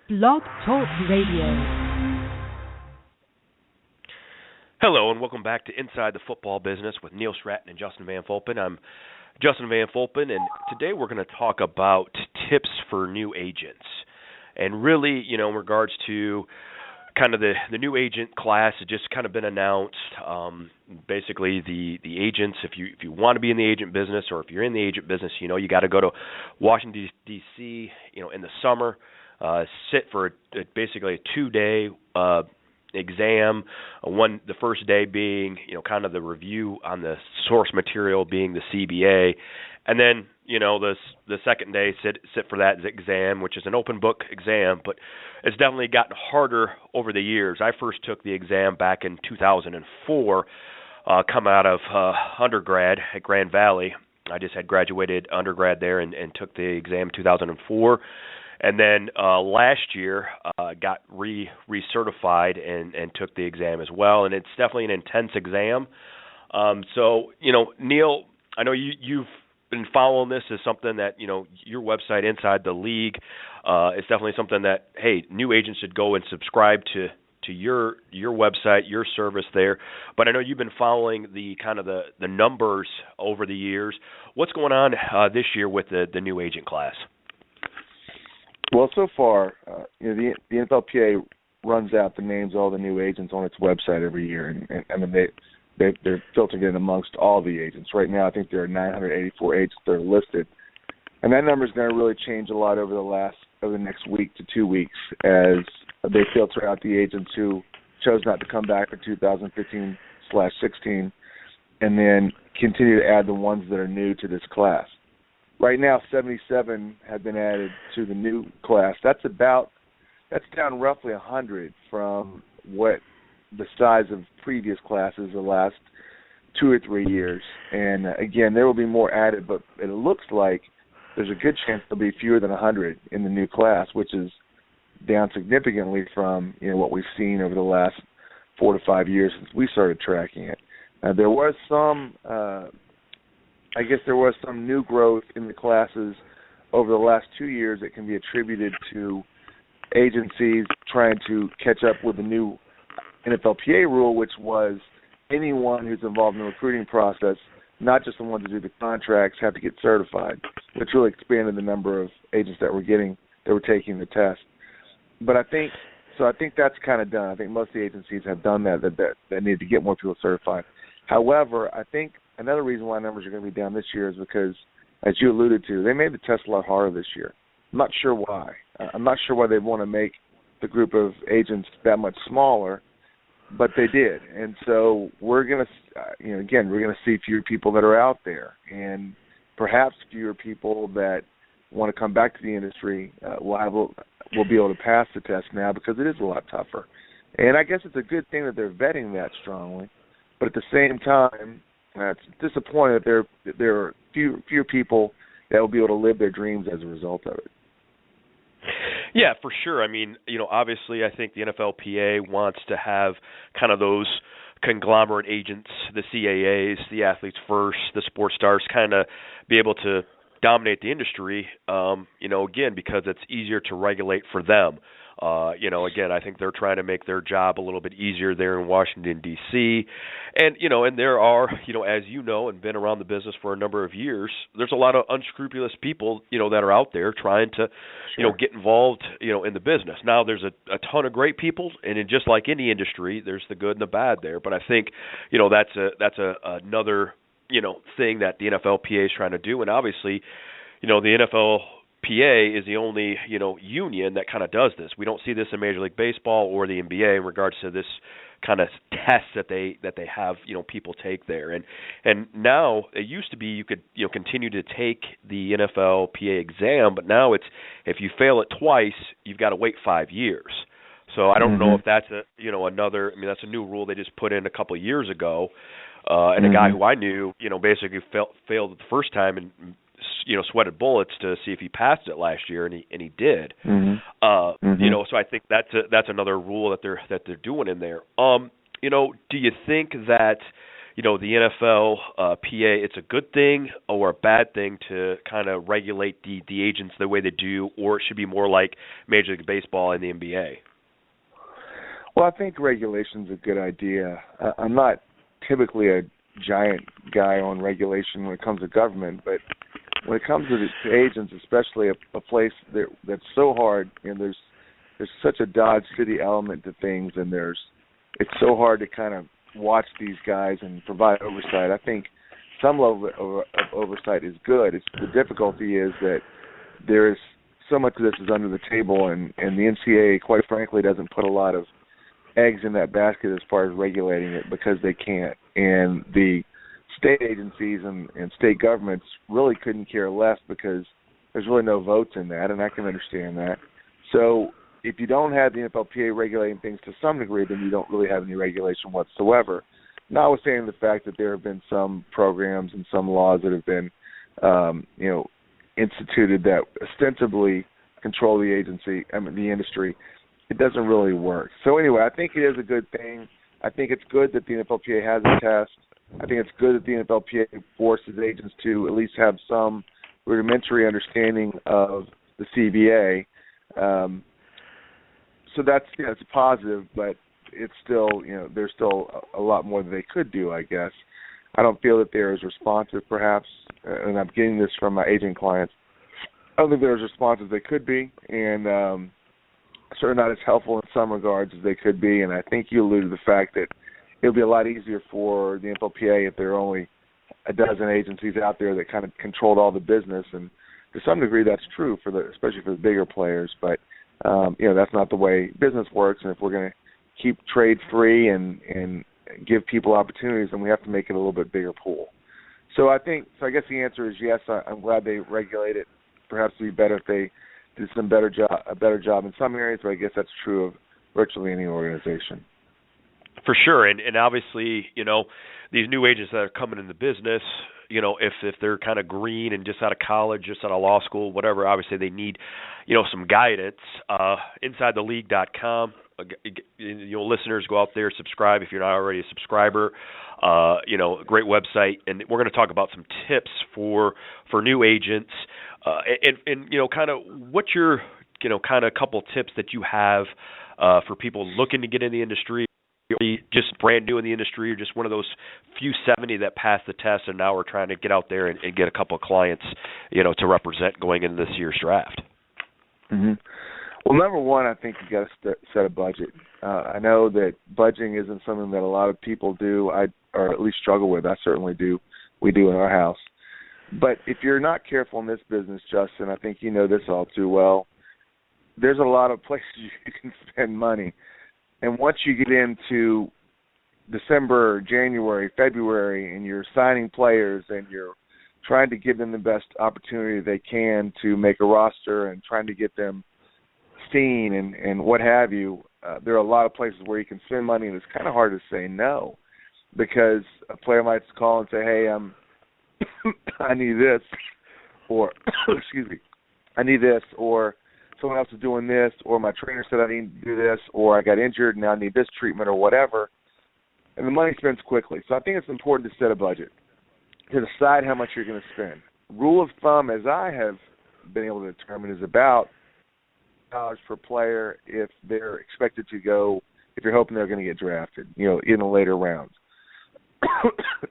Blog Talk Radio. Hello and welcome back to Inside the Football Business with Neil Stratton and Justin VanFulpen. I'm Justin VanFulpen, and today we're going to talk about tips for new agents. And really, in regards to kind of the new agent class has just kind of been announced. Basically, the agents, if you want to be in the agent business or if you're in the agent business, you got to go to Washington, D.C., in the summer, sit for basically a 2-day exam, the first day being, kind of the review on the source material being the CBA, and then, the second day sit for that exam, which is an open book exam, but it's definitely gotten harder over the years. I first took the exam back in 2004, come out of undergrad at Grand Valley. I just had graduated undergrad there and took the exam in 2004. And then last year got recertified and took the exam as well. And it's definitely an intense exam. So, Neil, I know you've been following this as something that, your website Inside the League is definitely something that, hey, new agents should go and subscribe to your website, your service there. But I know you've been following the kind of the numbers over the years. What's going on this year with the new agent class? Well, so far, the NFLPA runs out the names of all the new agents on its website every year, and they're filtering it amongst all the agents. Right now, I think there are 984 agents that are listed, and that number is going to really change a lot over the next week to 2 weeks as they filter out the agents who chose not to come back for 2015/16, and then continue to add the ones that are new to this class. Right now, 77 have been added to the new class. That's down roughly 100 from what the size of previous classes the last 2 or 3 years. And again, there will be more added, but it looks like there's a good chance there'll be fewer than 100 in the new class, which is down significantly from what we've seen over the last 4 to 5 years since we started tracking it. There was some new growth in the classes over the last 2 years that can be attributed to agencies trying to catch up with the new NFLPA rule, which was anyone who's involved in the recruiting process, not just the ones who do the contracts, have to get certified, which really expanded the number of agents that were taking the test. But I think that's kind of done. I think most of the agencies have done that need to get more people certified. However, I think another reason why numbers are going to be down this year is because, as you alluded to, they made the test a lot harder this year. I'm not sure why. I'm not sure why they want to make the group of agents that much smaller, but they did. And so we're going to see fewer people that are out there, and perhaps fewer people that want to come back to the industry will be able to pass the test now because it is a lot tougher. And I guess it's a good thing that they're vetting that strongly, but at the same time, it's disappointing that there are fewer people that will be able to live their dreams as a result of it. Yeah, for sure. I mean, obviously I think the NFLPA wants to have kind of those conglomerate agents, the CAAs, the Athletes First, the Sports Stars, kind of be able to dominate the industry, again, because it's easier to regulate for them. Again, I think they're trying to make their job a little bit easier there in Washington, D.C. And there are, as you know, and been around the business for a number of years, there's a lot of unscrupulous people, that are out there trying to, get involved, in the business. Now, there's a ton of great people, and just like any industry, there's the good and the bad there. But I think, that's another, thing that the NFLPA is trying to do. And obviously, the NFLPA is the only, union that kind of does this. We don't see this in Major League Baseball or the NBA in regards to this kind of test that they have, people take there. And now it used to be you could, continue to take the NFLPA exam, but now it's if you fail it twice, you've got to wait 5 years. So I don't know if that's that's a new rule they just put in a couple of years ago. And a guy who I knew, basically failed it the first time and sweated bullets to see if he passed it last year, and he did. So I think that's another rule that they're doing in there. Do you think that the NFL, PA, it's a good thing or a bad thing to kind of regulate the agents the way they do, or it should be more like Major League Baseball and the NBA? Well, I think regulation's a good idea. I'm not typically a giant guy on regulation when it comes to government, but when it comes to agents, especially a place that's so hard, and there's such a Dodge City element to things, and it's so hard to kind of watch these guys and provide oversight. I think some level of oversight is good. The difficulty is that there is so much of this is under the table, and the NCAA, quite frankly, doesn't put a lot of eggs in that basket as far as regulating it because they can't. And the state agencies and state governments really couldn't care less because there's really no votes in that, and I can understand that. So if you don't have the NFLPA regulating things to some degree, then you don't really have any regulation whatsoever. Notwithstanding the fact that there have been some programs and some laws that have been, instituted that ostensibly control the industry, it doesn't really work. So anyway, I think it is a good thing. I think it's good that the NFLPA has a test. I think it's good that the NFLPA forces agents to at least have some rudimentary understanding of the CBA. So that's it's a positive, but it's still there's still a lot more that they could do, I guess. I don't feel that they're as responsive, perhaps, and I'm getting this from my agent clients. I don't think they're as responsive as they could be, and certainly not as helpful in some regards as they could be. And I think you alluded to the fact that it'll be a lot easier for the NFLPA if there are only a dozen agencies out there that kind of controlled all the business. And to some degree, that's true especially for the bigger players. But that's not the way business works. And if we're going to keep trade free and give people opportunities, then we have to make it a little bit bigger pool. So I guess the answer is yes. I'm glad they regulate it. Perhaps it would be better if they did a better job in some areas, but I guess that's true of virtually any organization. For sure, and obviously, these new agents that are coming in the business, if they're kind of green and just out of college, just out of law school, whatever, obviously they need, some guidance. InsideTheLeague.com. Listeners, go out there, subscribe if you're not already a subscriber. Great website, and we're going to talk about some tips for new agents, and kind of what's your kind of couple tips that you have for people looking to get in the industry, just brand new in the industry, or just one of those few 70 that passed the test and now we're trying to get out there and get a couple of clients, to represent going into this year's draft. Mm-hmm. Well, number one, I think you got to set a budget. I know that budgeting isn't something that a lot of people do, or at least struggle with. I certainly do. We do in our house. But if you're not careful in this business, Justin, I think you know this all too well, there's a lot of places you can spend money. And once you get into December, January, February, and you're signing players and you're trying to give them the best opportunity they can to make a roster and trying to get them seen and what have you, there are a lot of places where you can spend money, and it's kind of hard to say no because a player might call and say, hey, I need this, or excuse me, I need this, or someone else is doing this, or my trainer said I need to do this, or I got injured and now I need this treatment or whatever, and the money spends quickly. So I think it's important to set a budget, to decide how much you're going to spend. Rule of thumb, as I have been able to determine, is about $1 per player if they're expected to go, if you're hoping they're going to get drafted, in the later rounds.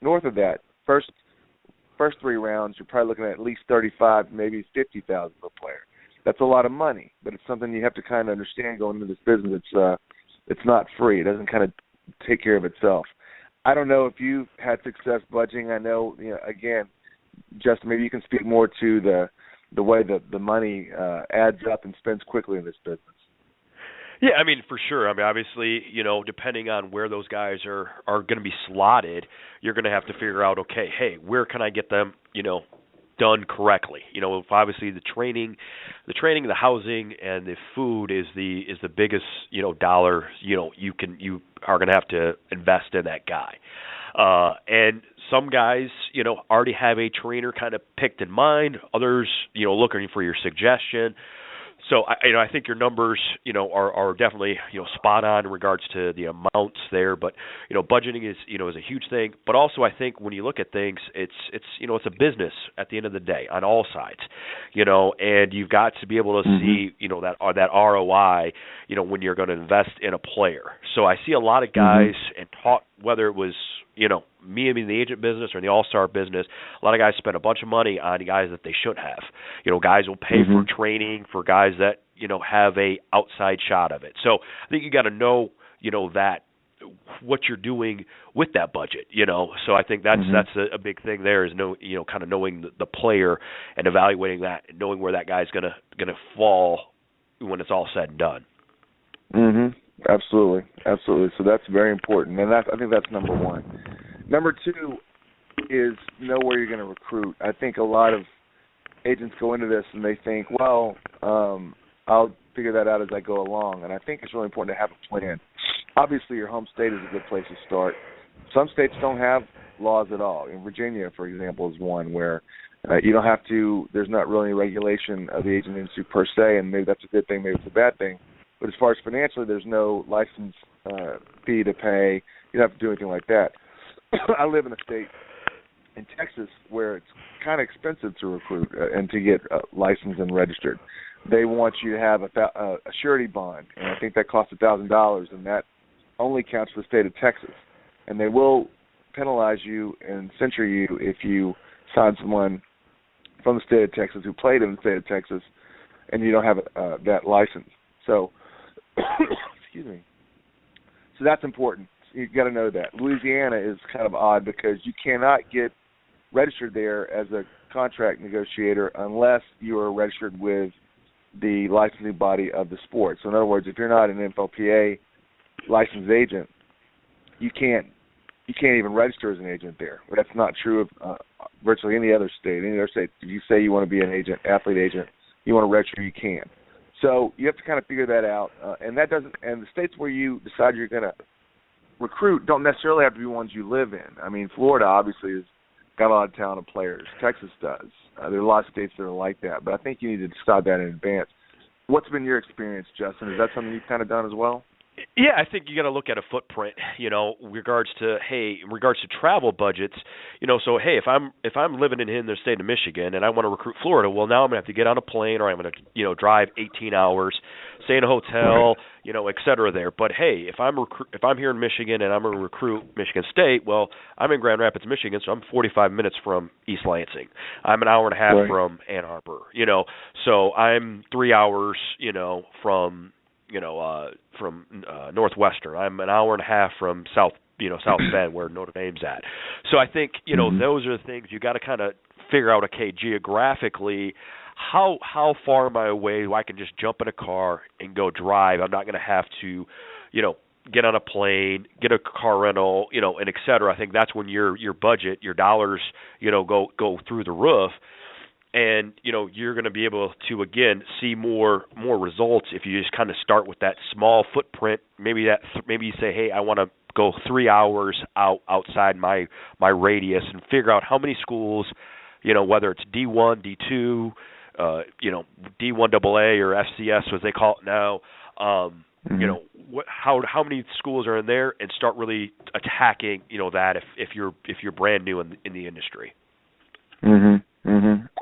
North of that, first three rounds, you're probably looking at least $35,000, maybe $50,000 per player. That's a lot of money, but it's something you have to kind of understand going into this business. It's not free. It doesn't kind of take care of itself. I don't know if you've had success budgeting. I know, again, Justin, maybe you can speak more to the way that the money adds up and spends quickly in this business. Yeah, I mean, for sure. I mean, obviously, depending on where those guys are going to be slotted, you're going to have to figure out, okay, hey, where can I get them, done correctly? If obviously the training, the housing, and the food is the biggest, dollar, you are going to have to invest in that guy. And some guys, already have a trainer kind of picked in mind. Others, looking for your suggestion. So I think your numbers, are definitely, spot on in regards to the amounts there. But budgeting is a huge thing. But also, I think when you look at things, it's a business at the end of the day on all sides, and you've got to be able to see that ROI, when you're going to invest in a player. So I see a lot of guys and talk, whether it was me in the agent business or in the all-star business, a lot of guys spend a bunch of money on guys that they should have. Guys will pay for training for guys that, have a outside shot of it. So I think you got to know, that what you're doing with that budget, So I think that's a big thing there is kind of knowing the player and evaluating that and knowing where that guy's gonna fall when it's all said and done. Absolutely. So that's very important, and I think that's number one. Number two is know where you're going to recruit. I think a lot of agents go into this and they think, well, I'll figure that out as I go along, and I think it's really important to have a plan. Obviously, your home state is a good place to start. Some states don't have laws at all. In Virginia, for example, is one where you don't have to. There's not really any regulation of the agent industry per se, and maybe that's a good thing, maybe it's a bad thing. But as far as financially, there's no license fee to pay. You don't have to do anything like that. I live in a state in Texas where it's kind of expensive to recruit and to get licensed and registered. They want you to have a surety bond, and I think that costs $1,000, and that only counts for the state of Texas. And they will penalize you and censure you if you sign someone from the state of Texas who played in the state of Texas and you don't have that license. So, excuse me. So that's important. You've got to know that. Louisiana is kind of odd because you cannot get registered there as a contract negotiator unless you are registered with the licensing body of the sport. So in other words, if you're not an NFLPA licensed agent, you can't even register as an agent there. But that's not true of virtually any other state. Any other state, if you say you want to be an agent, athlete agent, you want to register, you can. So you have to kind of figure that out, and the states where you decide you're going to recruit don't necessarily have to be ones you live in. I mean, Florida obviously has got a lot of talented players. Texas does. There are a lot of states that are like that, but I think you need to decide that in advance. What's been your experience, Justin? Is that something you've kind of done as well? Yeah, I think you got to look at a footprint, in regards to travel budgets, so hey, if I'm living in the state of Michigan and I want to recruit Florida, well, now I'm going to have to get on a plane or I'm going to, drive 18 hours, stay in a hotel, et cetera there. But hey, if I'm here in Michigan and I'm going to recruit Michigan State, well, I'm in Grand Rapids, Michigan, so I'm 45 minutes from East Lansing. I'm an hour and a half from Ann Arbor, so I'm 3 hours, from Northwestern. I'm an hour and a half from South Bend, where Notre Dame's at. So I think, those are the things you got to kind of figure out, okay, geographically, how far am I away? I can just jump in a car and go drive. I'm not going to have to, get on a plane, get a car rental, and et cetera. I think that's when your budget, your dollars, go through the roof. And, you're going to be able to, again, see more results if you just kind of start with that small footprint. Maybe you say, hey, I want to go 3 hours outside my radius and figure out how many schools, whether it's D1, D2, D1 AA or FCS, as they call it now, how many schools are in there, and start really attacking, that if you're brand new in the industry.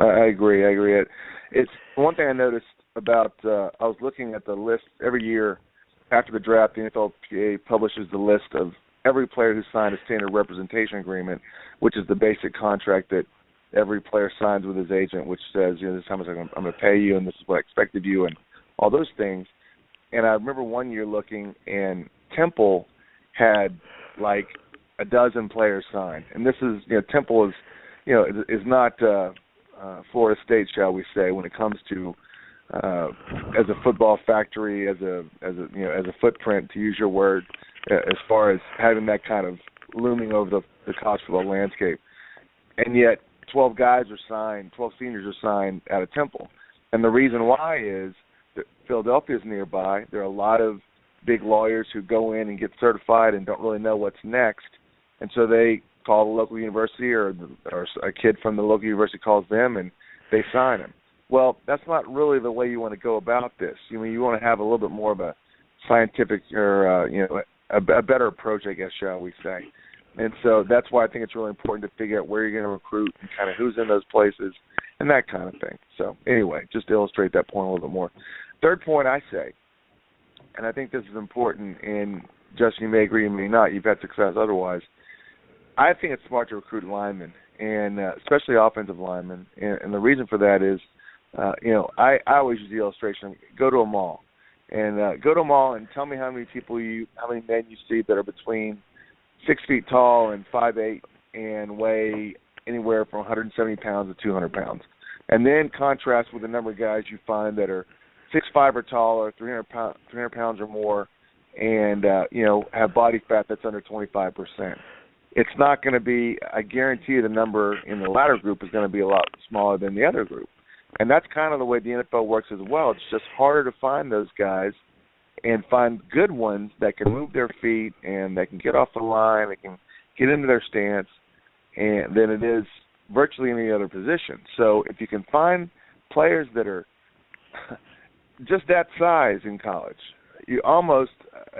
I agree. It's one thing I noticed about. I was looking at the list every year after the draft. The NFLPA publishes the list of every player who signed a standard representation agreement, which is the basic contract that every player signs with his agent, which says, this is how much I'm going to pay you, and this is what I expect of you, and all those things. And I remember one year looking, and Temple had like a dozen players signed, and this is Temple is not Florida State, shall we say, when it comes to as a football factory, as a footprint, to use your word, as far as having that kind of looming over the college football landscape. And yet 12 seniors are signed out of Temple. And the reason why is that Philadelphia is nearby. There are a lot of big lawyers who go in and get certified and don't really know what's next. And so they call the local university, or a kid from the local university calls them, and they sign them. Well, that's not really the way you want to go about this. You want to have a little bit more of a scientific or a better approach, I guess, shall we say. And so that's why I think it's really important to figure out where you're going to recruit and kind of who's in those places and that kind of thing. So anyway, just to illustrate that point a little bit more. Third point I say, and I think this is important, and Justin, you may agree, you may not, you've had success otherwise, I think it's smart to recruit linemen, and especially offensive linemen. And the reason for that is, I always use the illustration, go to a mall. And go to a mall and tell me how many men you see that are between 6 feet tall and 5'8" and weigh anywhere from 170 pounds to 200 pounds. And then contrast with the number of guys you find that are 6'5" or taller, 300 pounds or more, and have body fat that's under 25%. It's not going to be, I guarantee you the number in the latter group is going to be a lot smaller than the other group. And that's kind of the way the NFL works as well. It's just harder to find those guys and find good ones that can move their feet and that can get off the line, they can get into their stance, and than it is virtually any other position. So if you can find players that are just that size in college, you almost,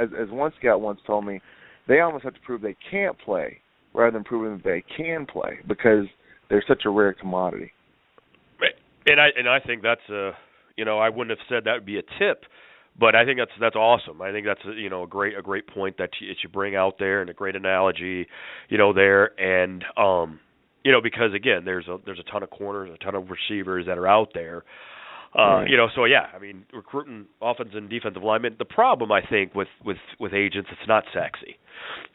as one scout once told me, they almost have to prove they can't play rather than proving that they can play because they're such a rare commodity. And I think that's I wouldn't have said that would be a tip, but I think that's awesome. I think that's a great point that you bring out there, and a great analogy, there, and because again there's a ton of corners, a ton of receivers that are out there. Right. So yeah, I mean, recruiting offensive and defensive linemen. The problem, I think, with agents, it's not sexy.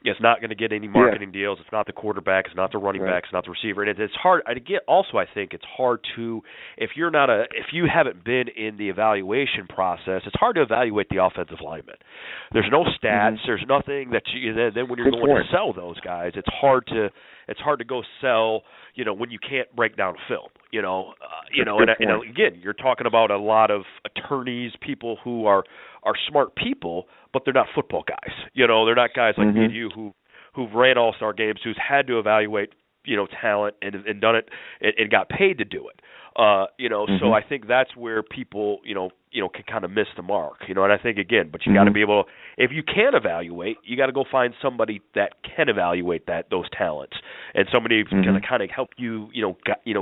It's not going to get any marketing deals. It's not the quarterback. It's not the running back. It's not the receiver. And it's hard. I think it's hard to, if you haven't been in the evaluation process, it's hard to evaluate the offensive lineman. There's no stats. Mm-hmm. There's nothing that then when you're going to sell those guys, it's hard to go sell. When you can't break down film. And again, you're talking about a lot of attorneys, people who are smart people, but they're not football guys. They're not guys like me and you who've ran all-star games, who's had to evaluate, talent and done it and got paid to do it. So I think that's where people, can kind of miss the mark, and I think again, but you got to be able, if you can evaluate, you got to go find somebody that can evaluate those talents, and somebody who's going to kind of help you,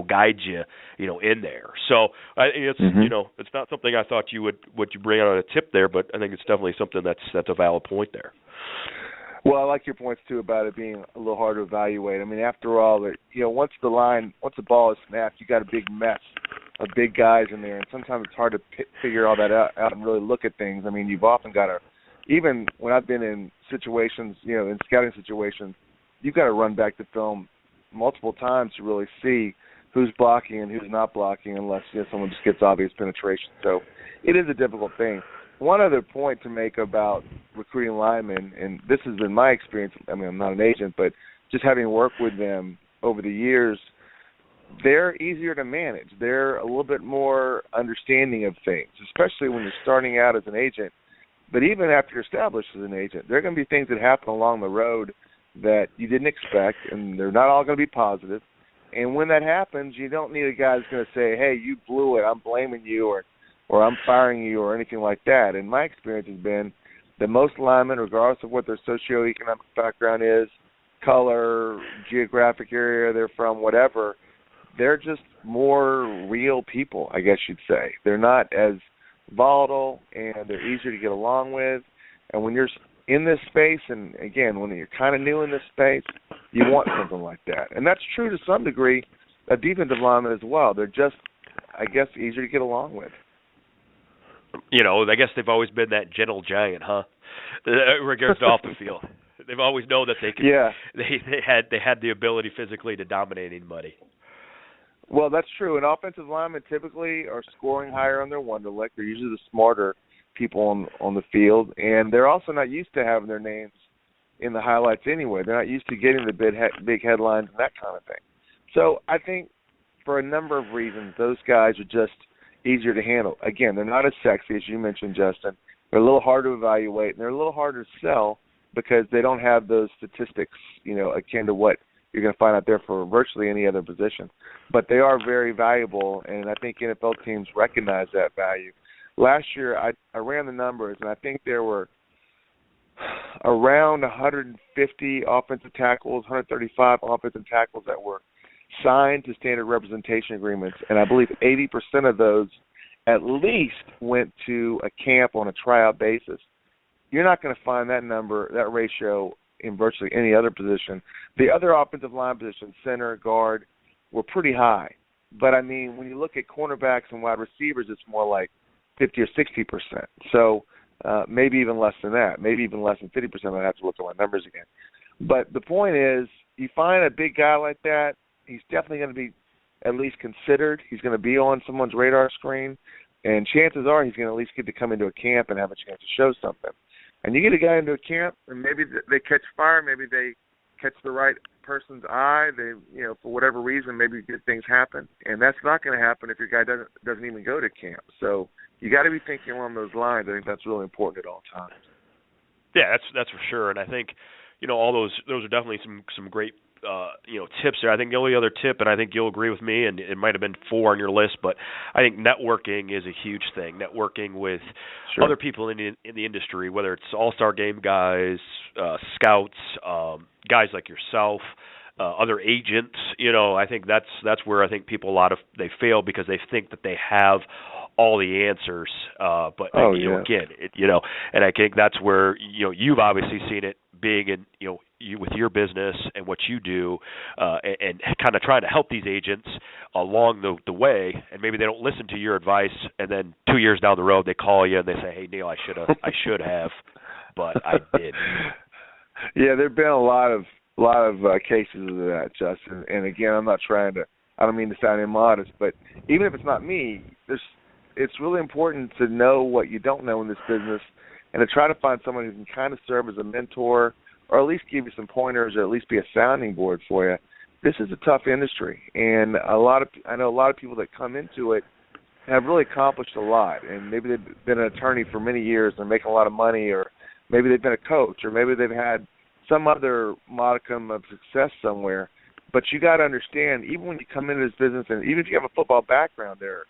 guide you, in there. So it's, it's not something I thought you would bring out on a tip there, but I think it's definitely something that's a valid point there. Well, I like your points, too, about it being a little hard to evaluate. I mean, after all, once the ball is snapped, you got a big mess of big guys in there, and sometimes it's hard to figure all that out and really look at things. I mean, you've often got to, even when I've been in situations, in scouting situations, you've got to run back the film multiple times to really see who's blocking and who's not blocking unless someone just gets obvious penetration. So it is a difficult thing. One other point to make about recruiting linemen, and this has been my experience, I mean, I'm not an agent, but just having worked with them over the years, they're easier to manage. They're a little bit more understanding of things, especially when you're starting out as an agent. But even after you're established as an agent, there are going to be things that happen along the road that you didn't expect, and they're not all going to be positive. And when that happens, you don't need a guy who's going to say, hey, you blew it, I'm blaming you, or I'm firing you, or anything like that. And my experience has been that most linemen, regardless of what their socioeconomic background is, color, geographic area they're from, whatever, they're just more real people, I guess you'd say. They're not as volatile, and they're easier to get along with. And when you're in this space, and again, when you're kind of new in this space, you want something like that. And that's true to some degree of defensive linemen as well. They're just, I guess, easier to get along with. I guess they've always been that gentle giant, huh? Regards to off the field, they've always known that they could. Yeah. They had the ability physically to dominate anybody. Well, that's true. And offensive linemen typically are scoring higher on their Wonderlic. They're usually the smarter people on the field, and they're also not used to having their names in the highlights anyway. They're not used to getting the big headlines and that kind of thing. So I think for a number of reasons, those guys are just easier to handle. Again, they're not as sexy as you mentioned, Justin. They're a little hard to evaluate, and they're a little harder to sell because they don't have those statistics, akin to what you're going to find out there for virtually any other position. But they are very valuable, and I think NFL teams recognize that value. Last year, I ran the numbers, and I think there were around 150 offensive tackles, 135 offensive tackles that were signed to standard representation agreements, and I believe 80% of those at least went to a camp on a tryout basis. You're not going to find that number, that ratio, in virtually any other position. The other offensive line positions, center, guard, were pretty high. But, I mean, when you look at cornerbacks and wide receivers, it's more like 50 or 60%. So maybe even less than that, maybe even less than 50%. I'd have to look at my numbers again. But the point is, you find a big guy like that, he's definitely going to be at least considered. He's going to be on someone's radar screen, and chances are he's going to at least get to come into a camp and have a chance to show something. And you get a guy into a camp, and maybe they catch fire, maybe they catch the right person's eye. They, for whatever reason, maybe good things happen, and that's not going to happen if your guy doesn't even go to camp. So you got to be thinking along those lines. I think that's really important at all times. Yeah, that's for sure. And I think all those are definitely some great tips there. I think the only other tip, and I think you'll agree with me, and it might have been 4 on your list, but I think networking is a huge thing. Networking with other people in the industry, whether it's all-star game guys, scouts, guys like yourself, other agents. I think that's where I think people they fail because they think that they have all the answers. But again, and I think that's where you've obviously seen it being in you with your business and what you do, and kind of trying to help these agents along the way, and maybe they don't listen to your advice, and then 2 years down the road they call you and they say, "Hey Neil, I should have, but I didn't." Yeah, there've been a lot of cases of that, Justin. And again, I don't mean to sound immodest, but even if it's not me, it's really important to know what you don't know in this business, and to try to find someone who can kind of serve as a mentor, or at least give you some pointers, or at least be a sounding board for you. This is a tough industry, and I know a lot of people that come into it have really accomplished a lot, and maybe they've been an attorney for many years and making a lot of money, or maybe they've been a coach, or maybe they've had some other modicum of success somewhere. But you got to understand, even when you come into this business, and even if you have a football background, there are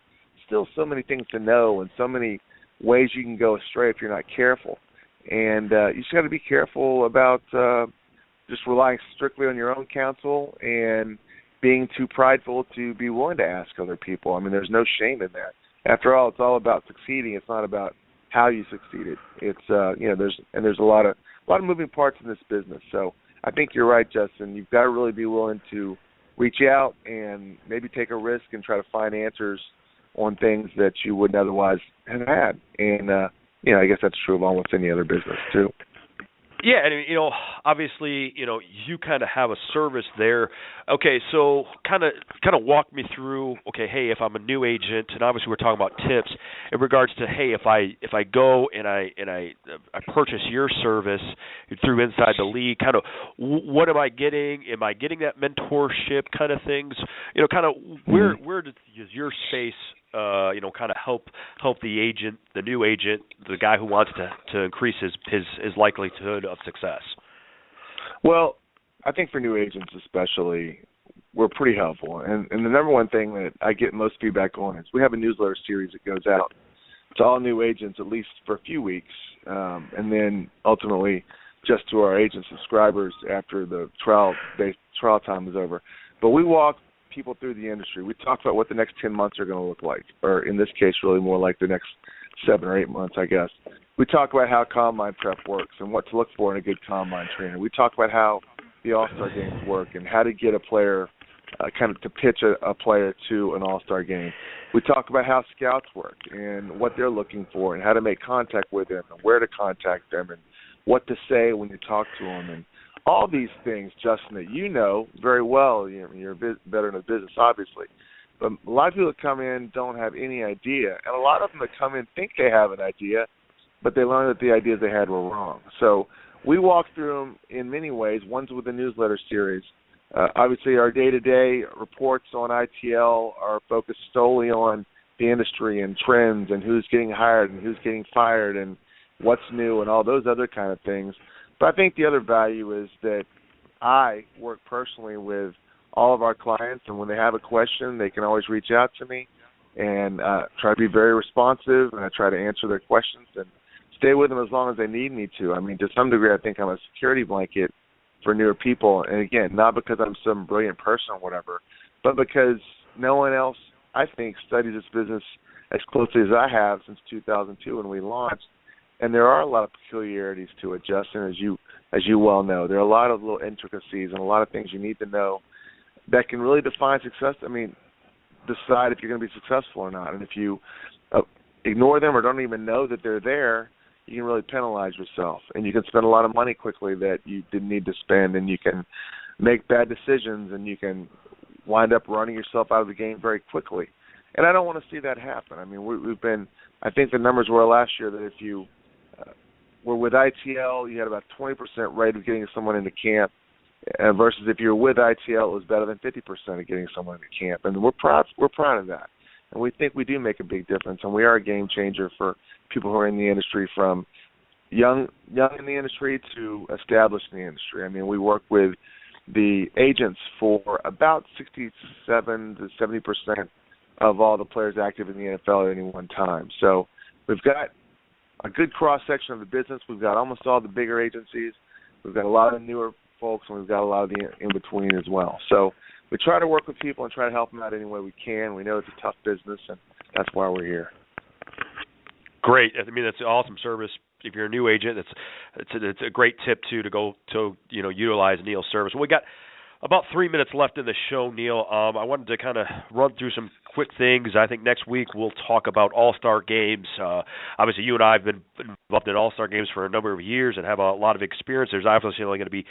still so many things to know and so many ways you can go astray if you're not careful. And you just got to be careful about just relying strictly on your own counsel and being too prideful to be willing to ask other people. I mean, there's no shame in that. After all, it's all about succeeding. It's not about how you succeeded. It's there's a lot of moving parts in this business. So I think you're right, Justin. You've got to really be willing to reach out and maybe take a risk and try to find answers on things that you wouldn't otherwise have had. And I guess that's true along with any other business too. Yeah, and obviously, you kind of have a service there. Okay, so kind of walk me through. Okay, hey, if I'm a new agent, and obviously we're talking about tips in regards to, hey, if I go and I purchase your service through Inside the League, kind of what am I getting? Am I getting that mentorship kind of things? Kind of where does your space kind of help the agent, the new agent, the guy who wants to increase his likelihood of success? Well, I think for new agents especially, we're pretty helpful. And the number one thing that I get most feedback on is we have a newsletter series that goes out to all new agents at least for a few weeks, and then ultimately just to our agent subscribers after the trial time is over. But we walk people through the industry. We talk about what the next 10 months are going to look like, or in this case, really more like the next 7 or 8 months, I guess. We talk about how combine prep works and what to look for in a good combine trainer. We talk about how the all-star games work and how to get a player, kind of to pitch a player to an all-star game. We talk about how scouts work and what they're looking for and how to make contact with them and where to contact them and what to say when you talk to them, and all these things, Justin, that you know very well. You're a veteran of business, obviously. But a lot of people that come in don't have any idea. And a lot of them that come in think they have an idea, but they learn that the ideas they had were wrong. So we walk through them in many ways. One's with the newsletter series. Obviously, our day-to-day reports on ITL are focused solely on the industry and trends and who's getting hired and who's getting fired and what's new and all those other kind of things. But I think the other value is that I work personally with all of our clients, and when they have a question, they can always reach out to me, and try to be very responsive, and I try to answer their questions and stay with them as long as they need me to. I mean, to some degree, I think I'm a security blanket for newer people, and again, not because I'm some brilliant person or whatever, but because no one else, I think, studies this business as closely as I have since 2002 when we launched. And there are a lot of peculiarities to it, Justin, as you well know. There are a lot of little intricacies and a lot of things you need to know that can really define success. I mean, decide if you're going to be successful or not. And if you ignore them or don't even know that they're there, you can really penalize yourself. And you can spend a lot of money quickly that you didn't need to spend, and you can make bad decisions, and you can wind up running yourself out of the game very quickly. And I don't want to see that happen. I mean, we've been, I think the numbers were last year that if you were with ITL, you had about 20% rate of getting someone into camp, versus if you were with ITL, it was better than 50% of getting someone into camp. And we're proud of that. And we think we do make a big difference, and we are a game changer for people who are in the industry, from young in the industry to established in the industry. I mean, we work with the agents for about 67 to 70% of all the players active in the NFL at any one time. So we've got a good cross-section of the business. We've got almost all the bigger agencies. We've got a lot of newer folks, and we've got a lot of the in-between as well. So we try to work with people and try to help them out any way we can. We know it's a tough business, and that's why we're here. Great. I mean, that's awesome service. If you're a new agent, it's a great tip to go to utilize Neil's service. Well, we got about 3 minutes left in the show, Neil. I wanted to kind of run through some quick things. I think next week we'll talk about All-Star games. Obviously, you and I have been involved in All-Star games for a number of years and have a lot of experience. There's obviously only going to be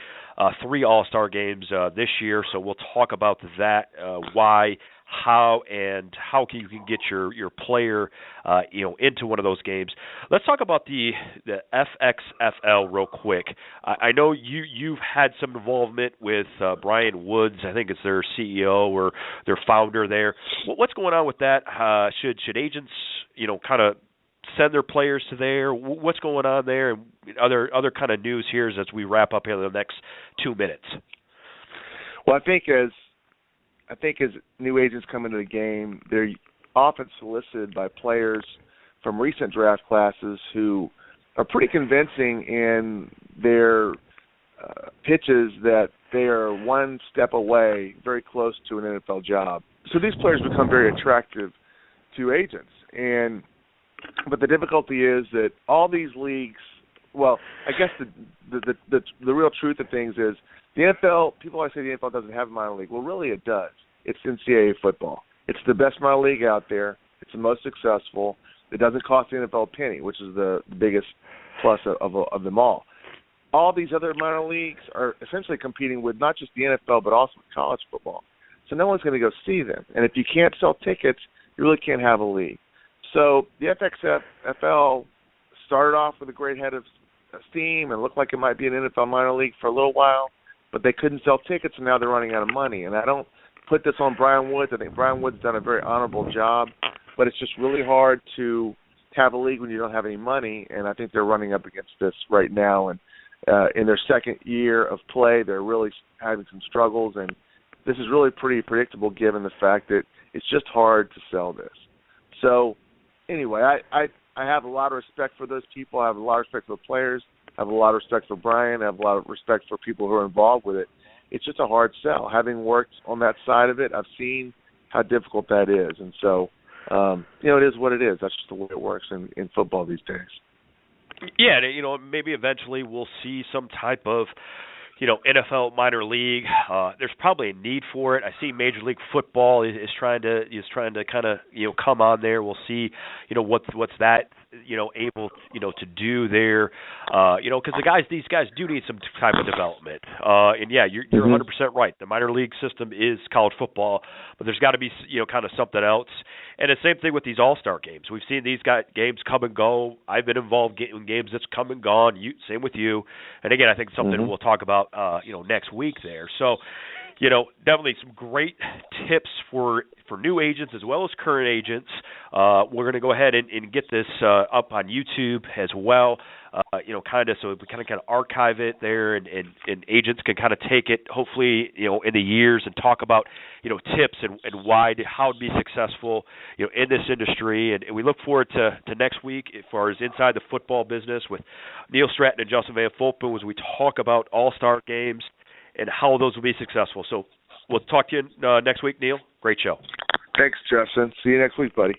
3 All-Star games this year, so we'll talk about that, why, how you can get your player into one of those games. Let's talk about the FXFL real quick. I know you've had some involvement with Brian Woods. I think it's their CEO or their founder there. What's going on with that? Should agents kind of send their players to there? What's going on there? And other kind of news here as we wrap up here in the next 2 minutes. Well, I think as new agents come into the game, they're often solicited by players from recent draft classes who are pretty convincing in their pitches that they are one step away, very close to an NFL job. So these players become very attractive to agents. But the difficulty is that all these leagues, well, I guess the real truth of things is the NFL, people always say the NFL doesn't have a minor league. Well, really it does. It's NCAA football. It's the best minor league out there. It's the most successful. It doesn't cost the NFL a penny, which is the biggest plus of them all. All these other minor leagues are essentially competing with not just the NFL but also with college football. So no one's going to go see them. And if you can't sell tickets, you really can't have a league. So the FXFL started off with a great head of steam and looked like it might be an NFL minor league for a little while, but they couldn't sell tickets, and now they're running out of money. And I don't put this on Brian Woods. I think Brian Woods has done a very honorable job, but it's just really hard to have a league when you don't have any money, and I think they're running up against this right now. And in their second year of play, they're really having some struggles, and this is really pretty predictable given the fact that it's just hard to sell this. So anyway, I have a lot of respect for those people. I have a lot of respect for the players. I have a lot of respect for Brian. I have a lot of respect for people who are involved with it. It's just a hard sell. Having worked on that side of it, I've seen how difficult that is. And so, it is what it is. That's just the way it works in football these days. Yeah, maybe eventually we'll see some type of, NFL minor league. There's probably a need for it. I see Major League Football is trying to kind of come on there. We'll see what's that able to do there. Because these guys do need some type of development. And yeah, you're 100% right. The minor league system is college football, but there's got to be kind of something else. And the same thing with these all-star games. We've seen these games come and go. I've been involved in games that's come and gone. Same with you. And again, I think something we'll talk about next week there. So, definitely some great tips for for new agents as well as current agents. We're going to go ahead and get this up on YouTube as well. So we kind of archive it there, and agents can kind of take it, hopefully, in the years and talk about, tips and how to be successful, in this industry. And we look forward to next week as far as Inside the Football Business with Neil Stratton and Justin VanFulpen as we talk about all-star games and how those will be successful. So we'll talk to you next week, Neil. Great show. Thanks, Justin. See you next week, buddy.